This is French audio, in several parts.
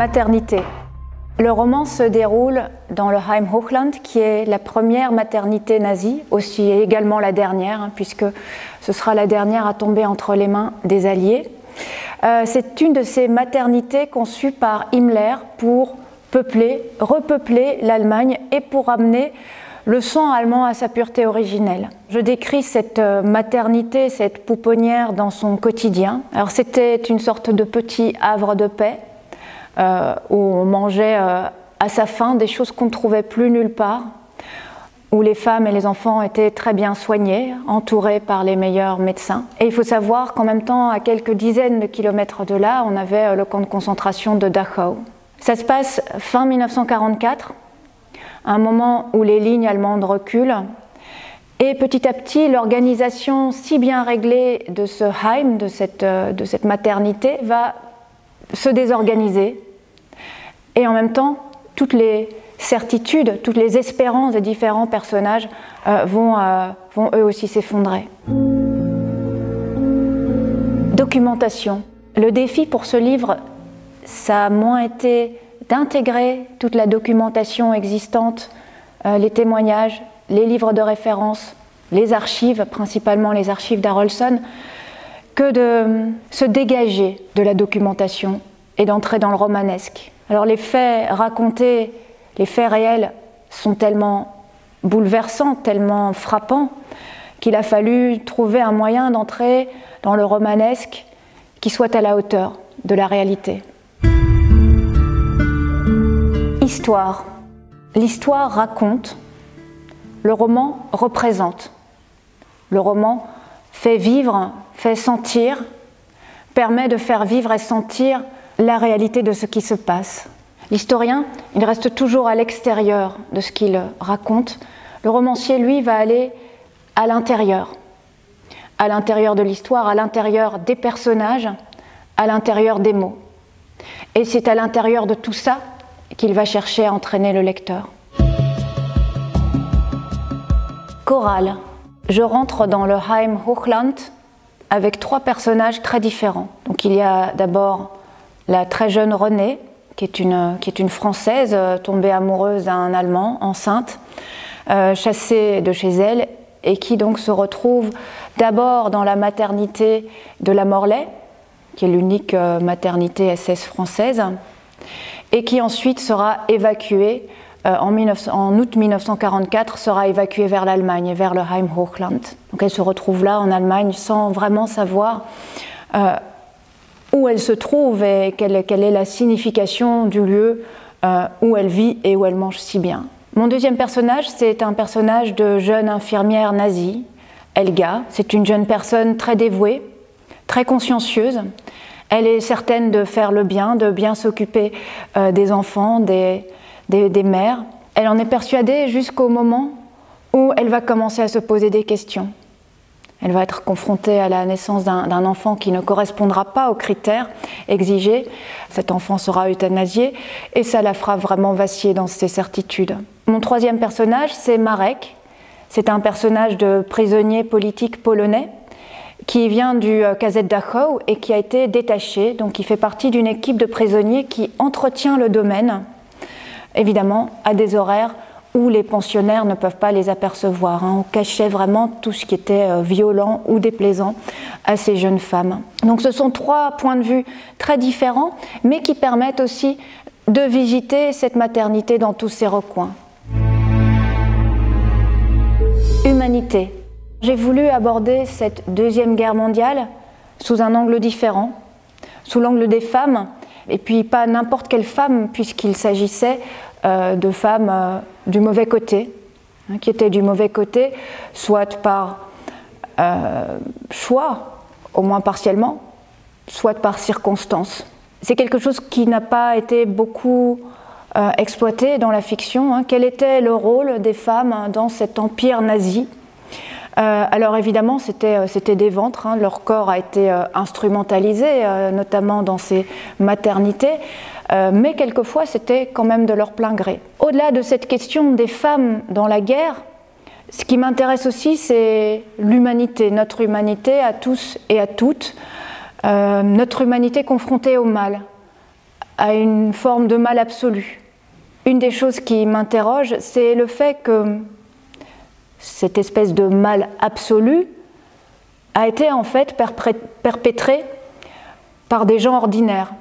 Maternité. Le roman se déroule dans le Heim Hochland, qui est la première maternité nazie, aussi également la dernière, puisque ce sera la dernière à tomber entre les mains des Alliés. C'est une de ces maternités conçues par Himmler pour repeupler l'Allemagne et pour ramener le sang allemand à sa pureté originelle. Je décris cette maternité, cette pouponnière dans son quotidien. Alors c'était une sorte de petit havre de paix où on mangeait à sa faim des choses qu'on ne trouvait plus nulle part, où les femmes et les enfants étaient très bien soignés, entourés par les meilleurs médecins. Et il faut savoir qu'en même temps, à quelques dizaines de kilomètres de là, on avait le camp de concentration de Dachau. Ça se passe fin 1944, un moment où les lignes allemandes reculent, et petit à petit, l'organisation si bien réglée de ce Heim, de cette maternité, va se désorganiser. Et en même temps, toutes les certitudes, toutes les espérances des différents personnages vont eux aussi s'effondrer. Documentation. Le défi pour ce livre, ça a moins été d'intégrer toute la documentation existante, les témoignages, les livres de référence, les archives, principalement les archives d'Haroldsson, que de se dégager de la documentation et d'entrer dans le romanesque. Alors les faits racontés, les faits réels sont tellement bouleversants, tellement frappants, qu'il a fallu trouver un moyen d'entrer dans le romanesque qui soit à la hauteur de la réalité. Histoire. L'histoire raconte, le roman représente. Le roman fait vivre, fait sentir, permet de faire vivre et sentir la réalité de ce qui se passe. L'historien, il reste toujours à l'extérieur de ce qu'il raconte. Le romancier, lui, va aller à l'intérieur de l'histoire, à l'intérieur des personnages, à l'intérieur des mots. Et c'est à l'intérieur de tout ça qu'il va chercher à entraîner le lecteur. Chorale. Je rentre dans le Heim Hochland avec trois personnages très différents. Donc il y a d'abord la très jeune Renée, qui est une Française tombée amoureuse d'un Allemand, enceinte, chassée de chez elle, et qui donc se retrouve d'abord dans la maternité de la Morlaix, qui est l'unique maternité SS française, et qui ensuite sera évacuée, en août 1944, sera évacuée vers l'Allemagne, vers le Heim Hochland. Donc elle se retrouve là en Allemagne sans vraiment savoir où elle se trouve et quelle est la signification du lieu où elle vit et où elle mange si bien. Mon deuxième personnage, c'est un personnage de jeune infirmière nazie, Helga. C'est une jeune personne très dévouée, très consciencieuse. Elle est certaine de faire le bien, de bien s'occuper des enfants, des mères. Elle en est persuadée jusqu'au moment où elle va commencer à se poser des questions. Elle va être confrontée à la naissance d'un enfant qui ne correspondra pas aux critères exigés. Cet enfant sera euthanasié et ça la fera vraiment vaciller dans ses certitudes. Mon troisième personnage, c'est Marek. C'est un personnage de prisonnier politique polonais qui vient du KZ Dachau et qui a été détaché. Donc il fait partie d'une équipe de prisonniers qui entretient le domaine, évidemment à des horaires où les pensionnaires ne peuvent pas les apercevoir. On cachait vraiment tout ce qui était violent ou déplaisant à ces jeunes femmes. Donc ce sont trois points de vue très différents, mais qui permettent aussi de visiter cette maternité dans tous ses recoins. Humanité. J'ai voulu aborder cette Deuxième Guerre mondiale sous un angle différent, sous l'angle des femmes, et puis pas n'importe quelle femme, puisqu'il s'agissait de femmes du mauvais côté, qui étaient du mauvais côté, soit par choix, au moins partiellement, soit par circonstance. C'est quelque chose qui n'a pas été beaucoup exploité dans la fiction. Quel était le rôle des femmes dans cet empire nazi ? Alors évidemment, c'était des ventres, leur corps a été instrumentalisé, notamment dans ces maternités, mais quelquefois c'était quand même de leur plein gré. Au-delà de cette question des femmes dans la guerre, ce qui m'intéresse aussi, c'est l'humanité, notre humanité à tous et à toutes, notre humanité confrontée au mal, à une forme de mal absolu. Une des choses qui m'interroge, c'est le fait que cette espèce de mal absolu a été en fait perpétrée par des gens ordinaires,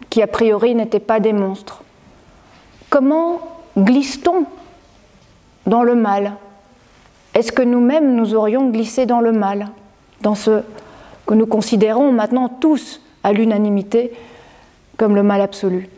qui a priori n'étaient pas des monstres. Comment glisse-t-on dans le mal? Est-ce que nous-mêmes nous aurions glissé dans le mal, dans ce que nous considérons maintenant tous à l'unanimité comme le mal absolu?